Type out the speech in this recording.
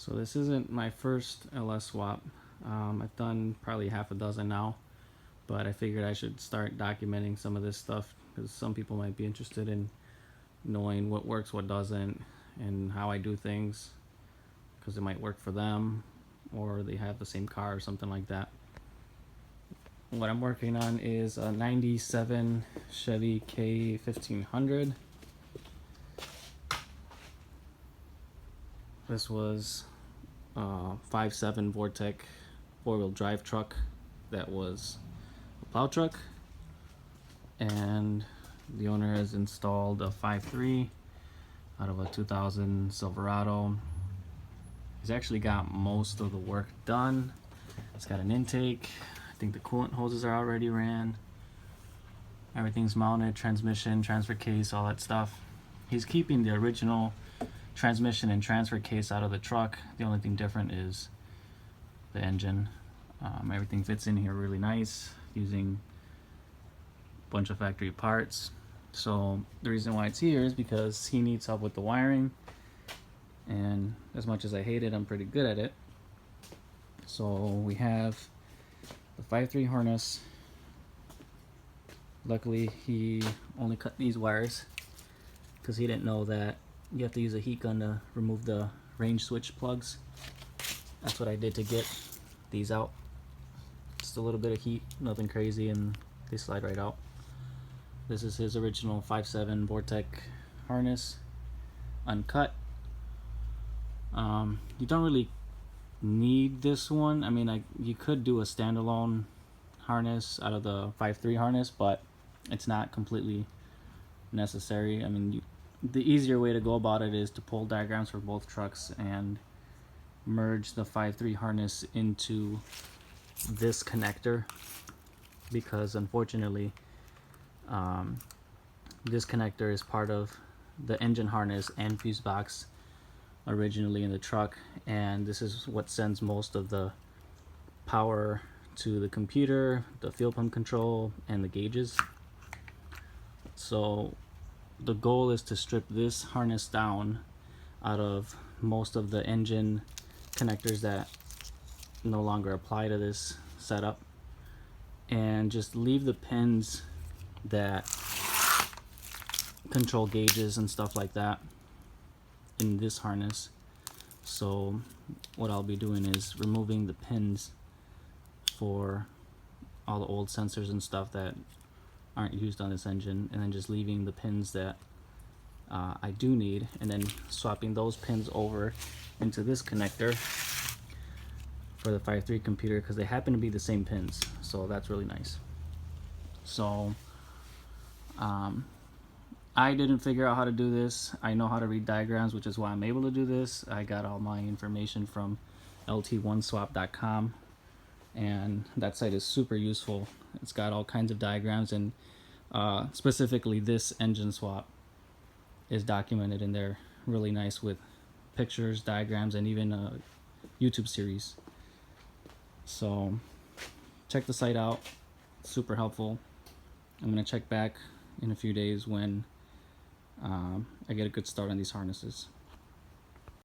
So this isn't my first LS swap. I've done probably half a dozen now, but I figured I should start documenting some of this stuff because some people might be interested in knowing what works, what doesn't, and how I do things, because it might work for them or they have the same car or something like that. What I'm working on is a 97 Chevy K1500. This was a 5.7 Vortec four-wheel drive truck that was a plow truck, and the owner has installed a 5.3 out of a 2000 Silverado. He's actually got most of the work done. It's got an intake. I think the coolant hoses are already ran. Everything's mounted, transmission, transfer case, all that stuff. He's keeping the original transmission and transfer case out of the truck. The only thing different is the engine. Everything fits in here really nice using a bunch of factory parts. So the reason why it's here is because he needs help with the wiring, and as much as I hate it, I'm pretty good at it. So we have the 5.3 harness. Luckily he only cut these wires because he didn't know that you have to use a heat gun to remove the range switch plugs. That's what I did to get these out. Just a little bit of heat, nothing crazy, and they slide right out. This is his original 5.7 Vortec harness, uncut. You don't really need this one. I mean, you could do a standalone harness out of the 5.3 harness, but it's not completely necessary. I mean, the easier way to go about it is to pull diagrams for both trucks and merge the 5.3 harness into this connector, because unfortunately this connector is part of the engine harness and fuse box originally in the truck, and this is what sends most of the power to the computer, the fuel pump control, and the gauges. So the goal is to strip this harness down out of most of the engine connectors that no longer apply to this setup, and just leave the pins that control gauges and stuff like that in this harness. So what I'll be doing is removing the pins for all the old sensors and stuff that aren't used on this engine, and then just leaving the pins that I do need, and then swapping those pins over into this connector for the 5.3 computer, because they happen to be the same pins, so that's really nice. So I didn't figure out how to do this. I know how to read diagrams, which is why I'm able to do this. I got all my information from lt1swap.com, and that site is super useful. It's got all kinds of diagrams, and specifically this engine swap is documented in there really nice with pictures, diagrams, and even a YouTube series. So check the site out, it's super helpful. I'm gonna check back in a few days when I get a good start on these harnesses.